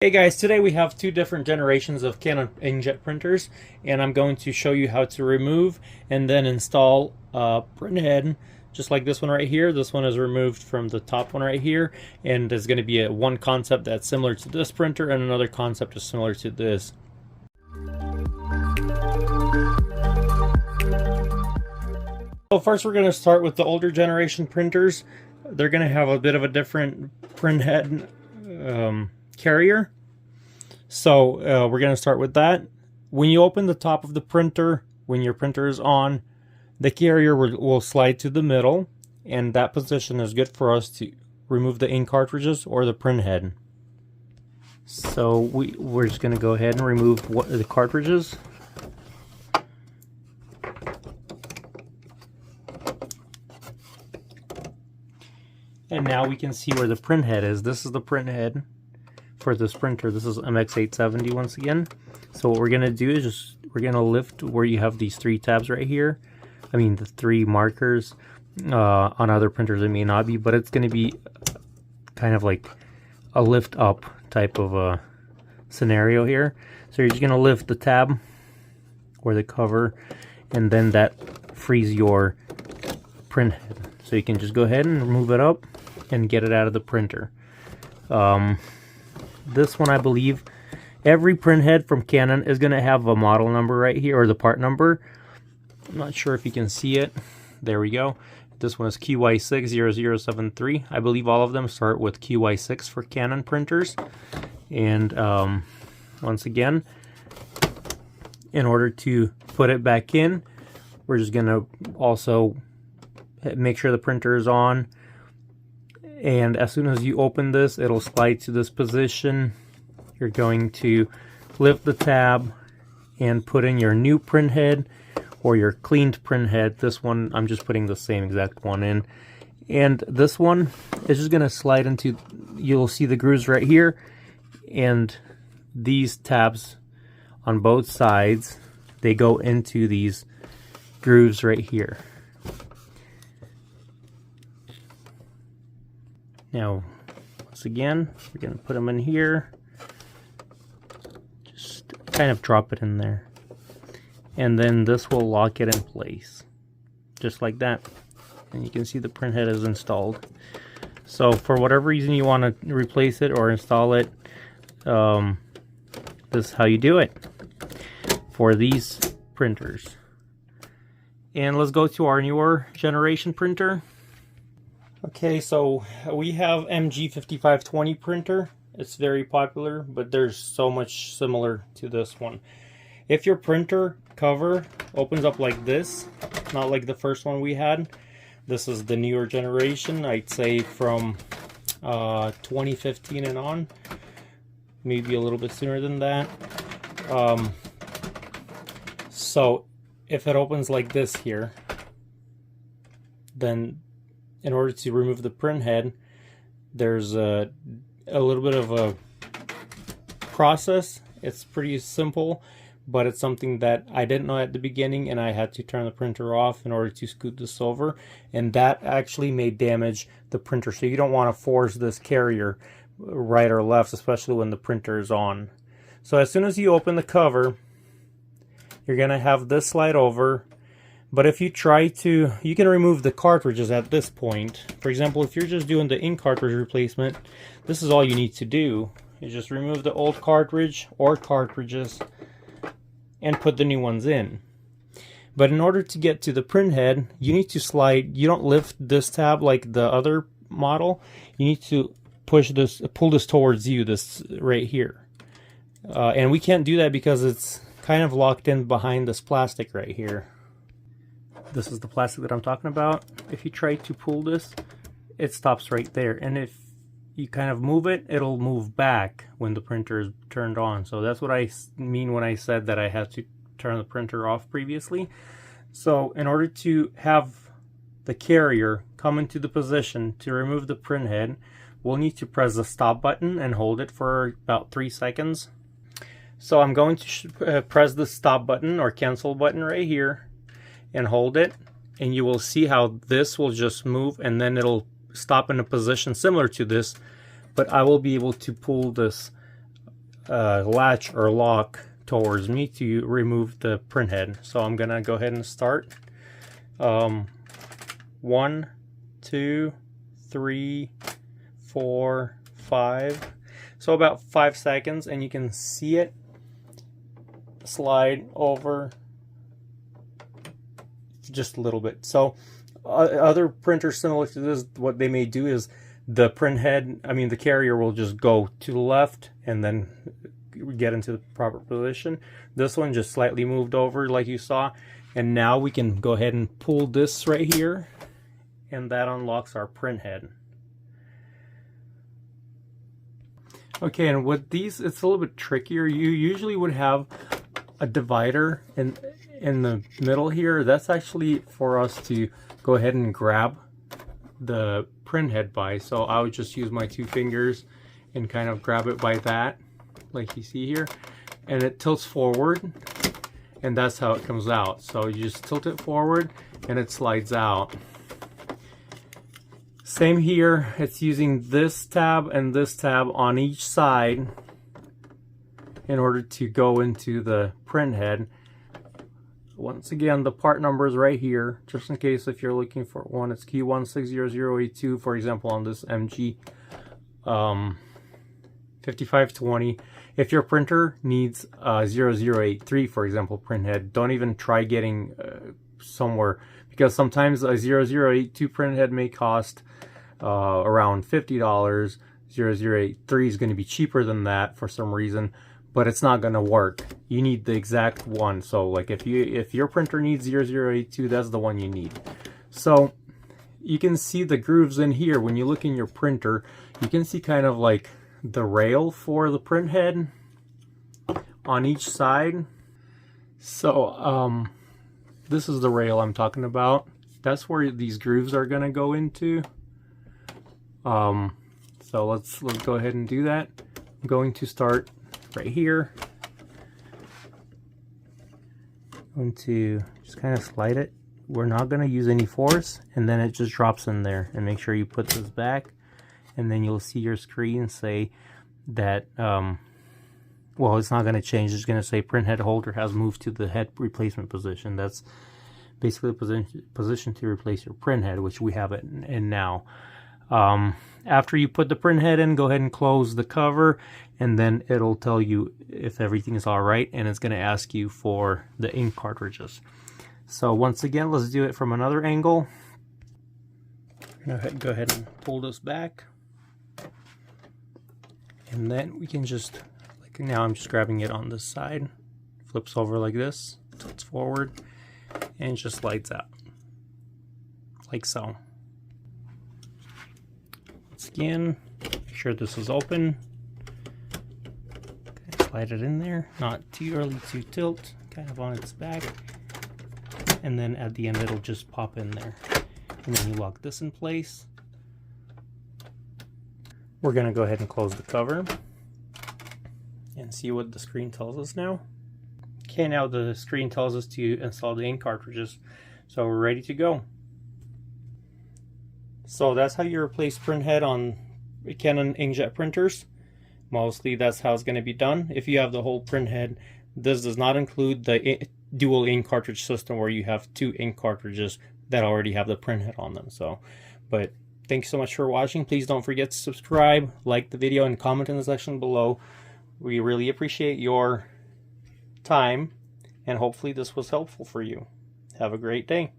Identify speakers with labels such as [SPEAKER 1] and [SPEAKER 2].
[SPEAKER 1] Hey guys, today we have two different generations of Canon inkjet printers, and I'm going to show you how to remove and then install a printhead just like this one right here. This one is removed from the top one right here, and there's going to be one concept that's similar to this printer and another concept is similar to this. So first we're going to start with the older generation printers. They're going to have a bit of a different printhead carrier. So we're going to start with that. When you open the top of the printer, when your printer is on, the carrier will slide to the middle, and that position is good for us to remove the ink cartridges or the printhead. So we're just going to go ahead and remove the cartridges. And now we can see where the printhead is. This is the printhead for this printer. This is MX870 once again. So what we're going to do is we're going to lift where you have these three tabs right here. I mean the three markers. On other printers it may not be, but it's going to be kind of like a lift up type of a scenario here. So you're just going to lift the tab or the cover, and then that frees your printhead. So you can just go ahead and move it up and get it out of the printer. This one, I believe, every printhead from Canon is going to have a model number right here, or the part number. I'm not sure if you can see it. There we go. This one is QY60073. I believe all of them start with QY6 for Canon printers. And once again, in order to put it back in, we're just going to also make sure the printer is on. And as soon as you open this, it'll slide to this position. You're going to lift the tab and put in your new printhead or your cleaned printhead. This one, I'm just putting the same exact one in. And this one is just going to slide into, you'll see the grooves right here. And these tabs on both sides, they go into these grooves right here. Now, once again, we're going to put them in here. Just kind of drop it in there. And then this will lock it in place. Just like that. And you can see the printhead is installed. So for whatever reason you want to replace it or install it, this is how you do it for these printers. And let's go to our newer generation printer. Okay, so we have MG5520 printer. It's very popular, but there's so much similar to this one. If your printer cover opens up like this, not like the first one we had, this is the newer generation, I'd say from 2015 and on, maybe a little bit sooner than that. So if it opens like this here, then in order to remove the printhead, there's a little bit of a process. It's pretty simple, but it's something that I didn't know at the beginning, and I had to turn the printer off in order to scoot this over, and that actually may damage the printer. So you don't want to force this carrier right or left, especially when the printer is on. So as soon as you open the cover, you're going to have this slide over. But if you try to, you can remove the cartridges at this point. For example, if you're just doing the ink cartridge replacement, this is all you need to do. You just remove the old cartridge or cartridges and put the new ones in. But in order to get to the printhead, you need to slide. You don't lift this tab like the other model. You need to push this, pull this towards you, this right here. And we can't do that because it's kind of locked in behind this plastic right here. This is the plastic that I'm talking about. If you try to pull this, it stops right there. And if you kind of move it, it'll move back when the printer is turned on. So that's what I mean when I said that I had to turn the printer off previously. So in order to have the carrier come into the position to remove the printhead, we'll need to press the stop button and hold it for about 3 seconds. So I'm going to press the stop button or cancel button right here and hold it, and you will see how this will just move and then it'll stop in a position similar to this, but I will be able to pull this latch or lock towards me to remove the print head. So I'm gonna go ahead and start. 1, 2, 3, 4, 5. So about 5 seconds, and you can see it slide over just a little bit. So other printers similar to this, what they may do is the print head, the carrier will just go to the left and then get into the proper position. This one just slightly moved over like you saw, and now we can go ahead and pull this right here, and that unlocks our print head. Okay, and with these, it's a little bit trickier. You usually would have a divider in the middle here. That's actually for us to go ahead and grab the print head by. So I would just use my 2 fingers and kind of grab it by that, like you see here, and it tilts forward, and that's how it comes out. So you just tilt it forward and it slides out. Same here, it's using this tab and this tab on each side in order to go into the print head. Once again, the part number is right here, just in case if you're looking for one. It's Q160082, for example, on this MG 5520. If your printer needs 0083, for example, print head, don't even try getting somewhere, because sometimes a 0082 print head may cost around $50. 0083 is going to be cheaper than that for some reason, but it's not going to work. You need the exact one. So like if your printer needs 0082, that's the one you need. So you can see the grooves in here. When you look in your printer, you can see kind of like the rail for the print head on each side. So this is the rail I'm talking about. That's where these grooves are going to go into. So let's go ahead and do that. I'm going to start right here. I'm going to just kind of slide it. We're not going to use any force, and then it just drops in there. And make sure you put this back, and then you'll see your screen say that well, it's not going to change. It's going to say print head holder has moved to the head replacement position. That's basically the position to replace your print head, which we have it in now. After you put the print head in, go ahead and close the cover, and then it'll tell you if everything is all right, and it's going to ask you for the ink cartridges. So once again, let's do it from another angle. Go ahead and pull this back, and then we can just, like now I'm just grabbing it on this side, flips over like this, tilts forward, and just slides out like so. Once again, make sure this is open. Slide it in there, not too early to tilt, kind of on its back, and then at the end it'll just pop in there. And then you lock this in place. We're going to go ahead and close the cover and see what the screen tells us now. Okay, now the screen tells us to install the ink cartridges, so we're ready to go. So that's how you replace print head on Canon inkjet printers. Mostly that's how it's going to be done. If you have the whole print head, this does not include the dual ink cartridge system where you have 2 ink cartridges that already have the print head on them. So, but thanks so much for watching. Please don't forget to subscribe, like the video, and comment in the section below. We really appreciate your time, and hopefully this was helpful for you. Have a great day.